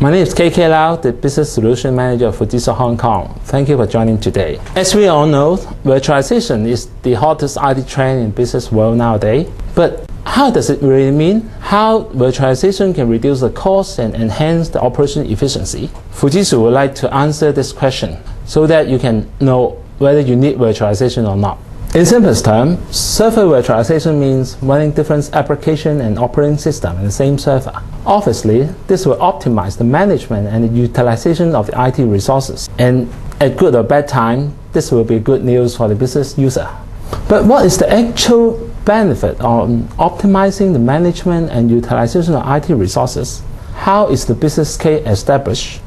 My name is KK Lau, the Business Solution Manager of Fujitsu Hong Kong. Thank you for joining today. As we all know, virtualization is the hottest IT trend in business world nowadays. But how does it really mean? How virtualization can reduce the cost and enhance the operation efficiency? Fujitsu would like to answer this question so that you can know whether you need virtualization or not. In simplest terms, server virtualization means running different application and operating system in the same server. Obviously, this will optimize the management and the utilization of the IT resources. And at good or bad time, this will be good news for the business user. But what is the actual benefit on optimizing the management and utilization of IT resources? How is the business case established?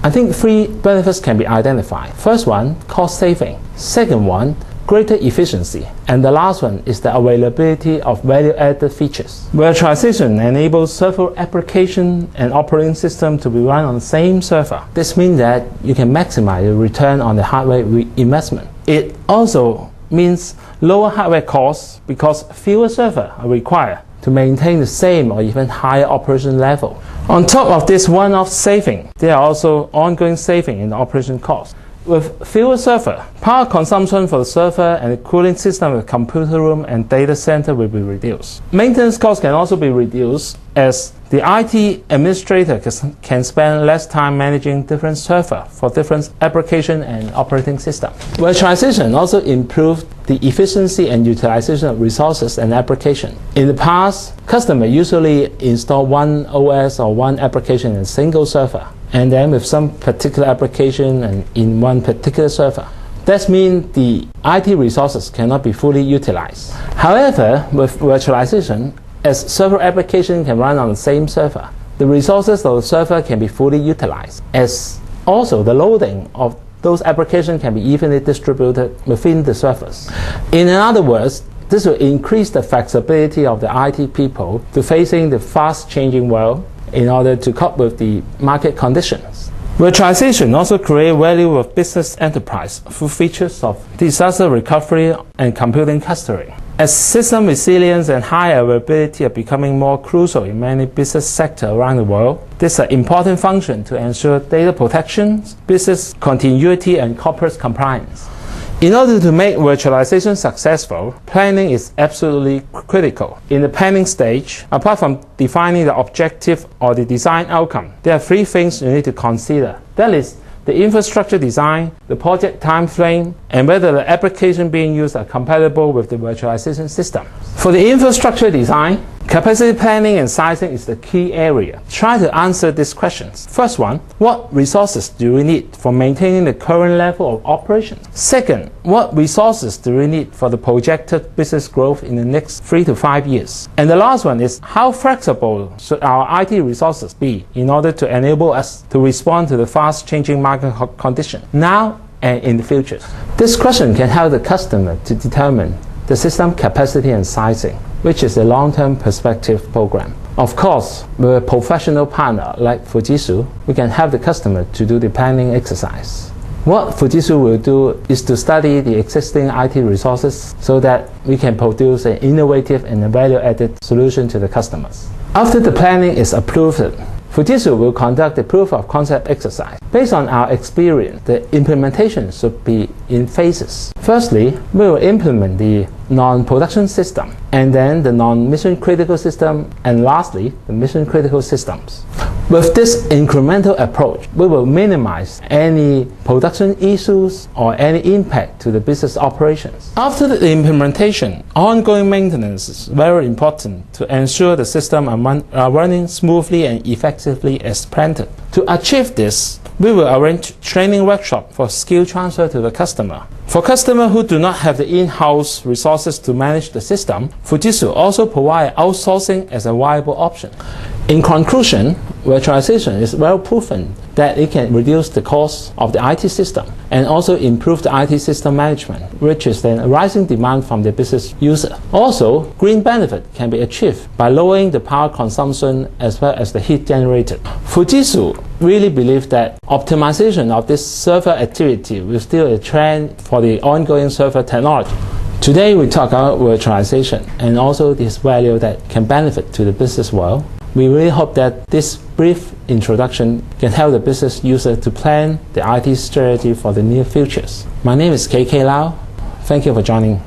I think three benefits can be identified. First one, cost saving. Second one, greater efficiency. And the last one is the availability of value-added features. Virtualization enables several application and operating systems to be run on the same server. This means that you can maximize the return on the hardware investment. It also means lower hardware costs because fewer servers are required to maintain the same or even higher operation level. On top of this one-off saving, there are also ongoing saving in the operation cost. With fewer servers, power consumption for the server and the cooling system of the computer room and data center will be reduced. Maintenance costs can also be reduced as the IT administrator can spend less time managing different servers for different application and operating systems. Virtualization also improved the efficiency and utilization of resources and application. In the past, customers usually install one OS or one application in a single server, and then with some particular application and in one particular server. That means the IT resources cannot be fully utilized. However, with virtualization, as several applications can run on the same server, the resources of the server can be fully utilized, as also the loading of those applications can be evenly distributed within the servers. In other words, this will increase the flexibility of the IT people to facing the fast-changing world in order to cope with the market conditions. Virtualization also creates value of business enterprise through features of disaster recovery and computing clustering. As system resilience and high availability are becoming more crucial in many business sectors around the world, this is an important function to ensure data protection, business continuity, and corporate compliance. In order to make virtualization successful, planning is absolutely critical. In the planning stage, apart from defining the objective or the design outcome, there are three things you need to consider. That is, the infrastructure design, the project time frame, and whether the application being used are compatible with the virtualization system. For the infrastructure design, capacity planning and sizing is the key area. Try to answer these questions. First one, what resources do we need for maintaining the current level of operations? Second, what resources do we need for the projected business growth in the next 3 to 5 years? And the last one is, how flexible should our IT resources be in order to enable us to respond to the fast-changing market condition now and in the future? This question can help the customer to determine the system capacity and sizing, which is a long-term perspective program. Of course, with a professional partner like Fujitsu, we can help the customer to do the planning exercise. What Fujitsu will do is to study the existing IT resources so that we can produce an innovative and a value-added solution to the customers. After the planning is approved, Fujitsu will conduct the proof of concept exercise. Based on our experience, the implementation should be in phases. Firstly, we will implement the non-production system, and then the non-mission critical system, and lastly, the mission critical systems. With this incremental approach, we will minimize any production issues or any impact to the business operations. After the implementation, ongoing maintenance is very important to ensure the system are running smoothly and effectively as planned. To achieve this, we will arrange training workshop for skill transfer to the customer. For customers who do not have the in-house resources to manage the system, Fujitsu also provides outsourcing as a viable option. In conclusion, virtualization is well proven that it can reduce the cost of the IT system and also improve the IT system management, which is then a rising demand from the business user. Also, green benefit can be achieved by lowering the power consumption as well as the heat generated. Fujitsu really believes that optimization of this server activity will still a trend for the ongoing server technology. Today we talk about virtualization and also this value that can benefit to the business world. We really hope that this brief introduction can help the business user to plan the IT strategy for the near futures. My name is KK Lau. Thank you for joining.